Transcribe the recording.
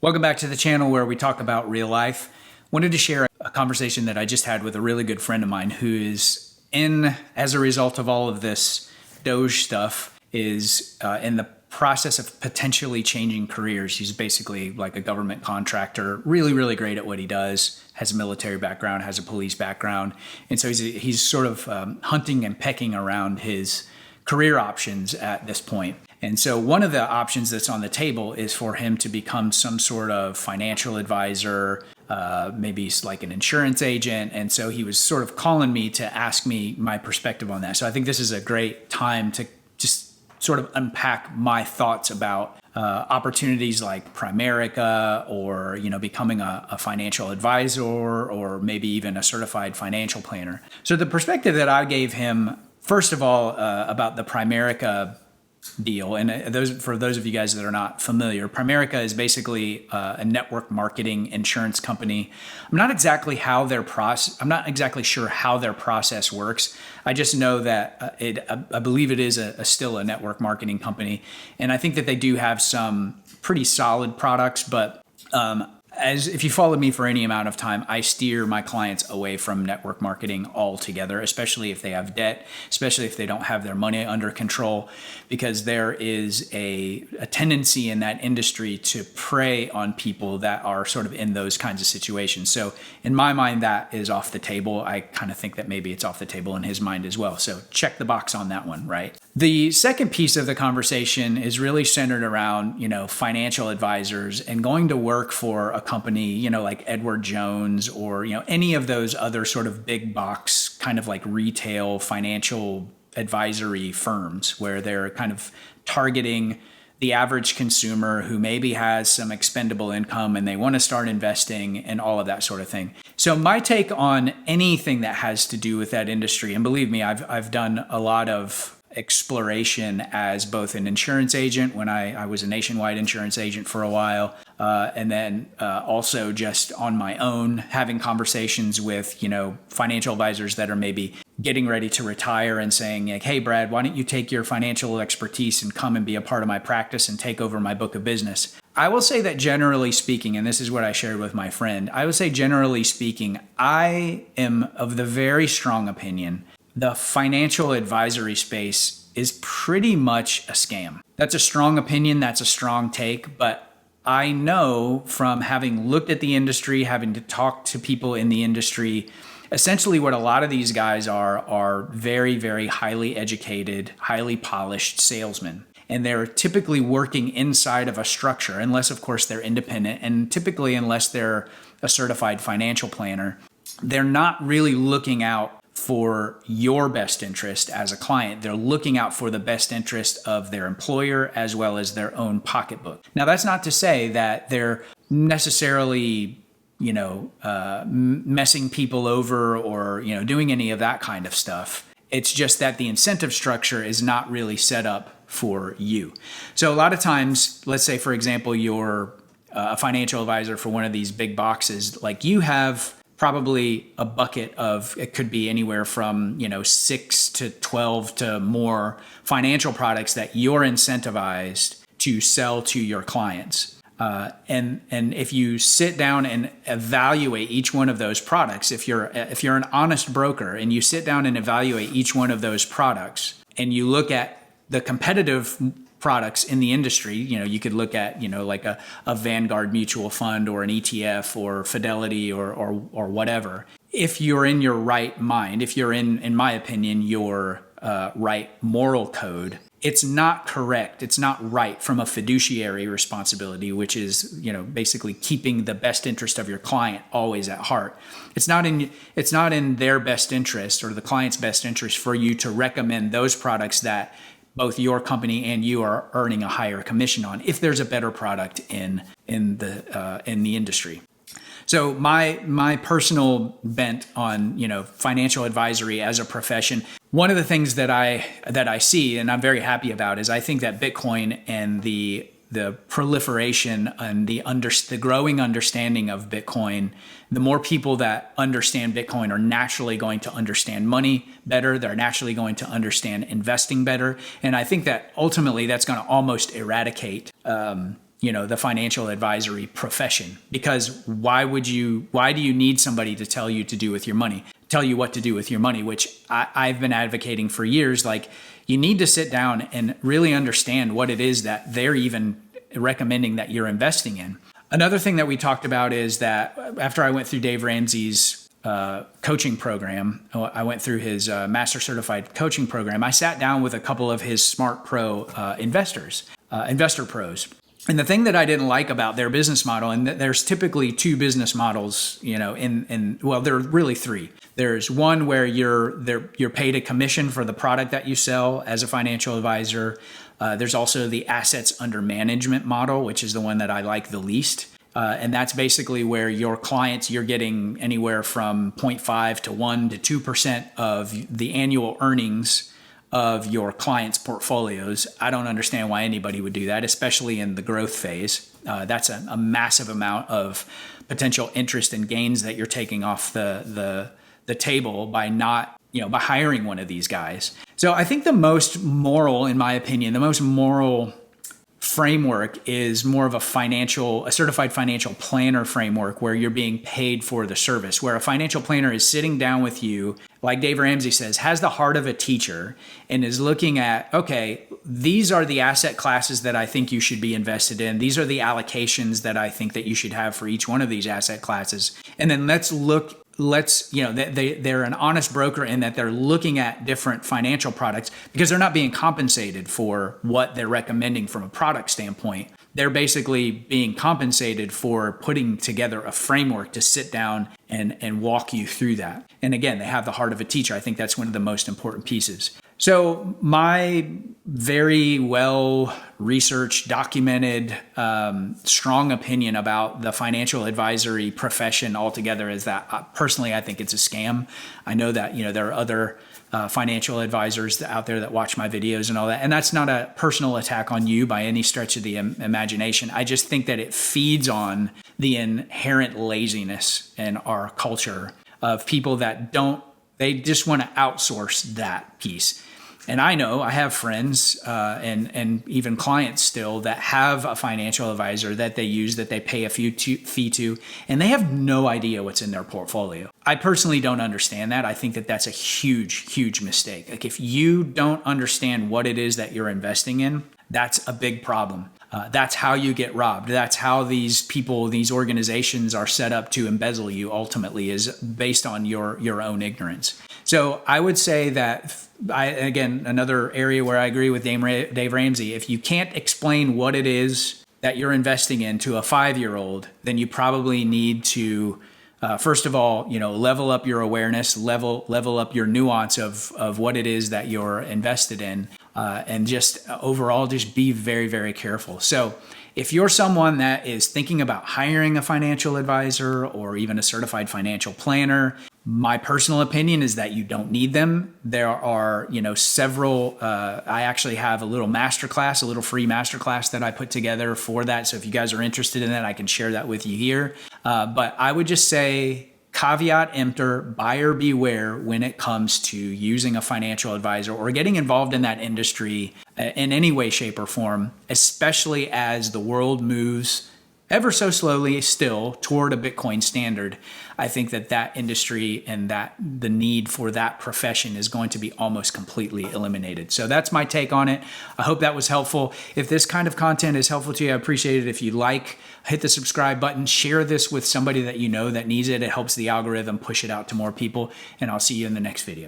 Welcome back to the channel where we talk about real life. Wanted to share a conversation that I just had with a really good friend of mine who is as a result of all of this Doge stuff, is in the process of potentially changing careers. He's basically like a government contractor, really, really great at what he does, has a military background, has a police background. And so he's sort of hunting and pecking around his career options at this point. And so one of the options that's on the table is for him to become some sort of financial advisor, maybe like an insurance agent. And so he was sort of calling me to ask me my perspective on that. So I think this is a great time to just sort of unpack my thoughts about opportunities like Primerica, or becoming a financial advisor, or maybe even a certified financial planner. So the perspective that I gave him, first of all, about the Primerica deal, and for those of you guys that are not familiar, Primerica is basically a network marketing insurance company. I'm not exactly sure how their process works. I just know that I believe it is still a network marketing company, and I think that they do have some pretty solid products, but if you follow me for any amount of time, I steer my clients away from network marketing altogether, especially if they have debt, especially if they don't have their money under control, because there is a tendency in that industry to prey on people that are sort of in those kinds of situations. So in my mind, that is off the table. I kind of think that maybe it's off the table in his mind as well. So check the box on that one, right? The second piece of the conversation is really centered around, financial advisors and going to work for a company, like Edward Jones, or, any of those other sort of big box kind of like retail financial advisory firms where they're kind of targeting the average consumer who maybe has some expendable income and they want to start investing and all of that sort of thing. So my take on anything that has to do with that industry, and believe me, I've done a lot of exploration as both an insurance agent when I was a nationwide insurance agent for a while, and then also just on my own, having conversations with financial advisors that are maybe getting ready to retire and saying, like, hey Brad, why don't you take your financial expertise and come and be a part of my practice and take over my book of business. I will say that generally speaking, and this is what I shared with my friend, I would say generally speaking, I am of the very strong opinion the financial advisory space is pretty much a scam. That's a strong opinion. That's a strong take. But I know from having looked at the industry, having to talk to people in the industry, essentially what a lot of these guys are very, very highly educated, highly polished salesmen. And they're typically working inside of a structure, unless, of course, they're independent. And typically, unless they're a certified financial planner, they're not really looking out for your best interest as a client. They're looking out for the best interest of their employer as well as their own pocketbook. Now, that's not to say that they're necessarily, messing people over or, doing any of that kind of stuff. It's just that the incentive structure is not really set up for you. So a lot of times, let's say, for example, you're a financial advisor for one of these big boxes, like you have probably a bucket of, it could be anywhere from 6 to 12 to more financial products that you're incentivized to sell to your clients. And if you sit down and evaluate each one of those products, if you're an honest broker and you sit down and evaluate each one of those products and you look at the competitive products in the industry, you could look at, like a Vanguard mutual fund or an ETF or Fidelity or whatever. If you're in your right mind, if you're in my opinion, your right moral code, it's not correct. It's not right from a fiduciary responsibility, which is, basically keeping the best interest of your client always at heart. It's not in their best interest or the client's best interest for you to recommend those products that both your company and you are earning a higher commission on if there's a better product in the industry. So my personal bent on financial advisory as a profession, one of the things that I see and I'm very happy about is I think that Bitcoin and the proliferation and the growing understanding of Bitcoin, the more people that understand Bitcoin are naturally going to understand money better. They're naturally going to understand investing better. And I think that ultimately that's going to almost eradicate the financial advisory profession. Because why do you need somebody to tell you to do with your money, tell you what to do with your money, which I've been advocating for years. Like, you need to sit down and really understand what it is that they're even recommending that you're investing in. Another thing that we talked about is that after I went through Dave Ramsey's coaching program, I went through his master certified coaching program. I sat down with a couple of his Smart Pro investor pros. And the thing that I didn't like about their business model, and there's typically two business models, well, there are really three. There's one where you're paid a commission for the product that you sell as a financial advisor. There's also the assets under management model, which is the one that I like the least. And that's basically where your clients, you're getting anywhere from 0.5 to 1 to 2% of the annual earnings of your clients' portfolios. I don't understand why anybody would do that, especially in the growth phase. That's a massive amount of potential interest and gains that you're taking off the table by not, by hiring one of these guys. So I think the most moral, in my opinion, the most moral framework is more of a certified financial planner framework, where you're being paid for the service, where a financial planner is sitting down with you, like Dave Ramsey says, has the heart of a teacher, and is looking at, okay, these are the asset classes that I think you should be invested in. These are the allocations that I think that you should have for each one of these asset classes. And then they're an honest broker in that they're looking at different financial products, because they're not being compensated for what they're recommending from a product standpoint. They're basically being compensated for putting together a framework to sit down and walk you through that. And again, they have the heart of a teacher. I think that's one of the most important pieces. So my very well researched, documented, strong opinion about the financial advisory profession altogether is that personally, I think it's a scam. I know that, there are other financial advisors out there that watch my videos and all that. And that's not a personal attack on you by any stretch of the imagination. I just think that it feeds on the inherent laziness in our culture of people that they just want to outsource that piece. And I know I have friends and even clients still that have a financial advisor that they use, that they pay a fee to, and they have no idea what's in their portfolio. I personally don't understand that. I think that that's a huge, huge mistake. Like, if you don't understand what it is that you're investing in, that's a big problem. That's how you get robbed. That's how these people, these organizations are set up to embezzle you ultimately, is based on your own ignorance. So I would say that, again, another area where I agree with Dave Ramsey, if you can't explain what it is that you're investing in to a 5-year-old, then you probably need to, first of all, level up your awareness, level up your nuance of what it is that you're invested in, and just overall, just be very, very careful. So if you're someone that is thinking about hiring a financial advisor or even a certified financial planner, my personal opinion is that you don't need them. There are, several, I actually have a little free masterclass that I put together for that. So if you guys are interested in that, I can share that with you here. But I would just say, caveat emptor, buyer beware when it comes to using a financial advisor or getting involved in that industry in any way, shape, or form, especially as the world moves ever so slowly still toward a Bitcoin standard. I think that industry and the need for that profession is going to be almost completely eliminated. So that's my take on it. I hope that was helpful. If this kind of content is helpful to you, I appreciate it. If you hit the subscribe button, share this with somebody that you know that needs it. It helps the algorithm push it out to more people, and I'll see you in the next video.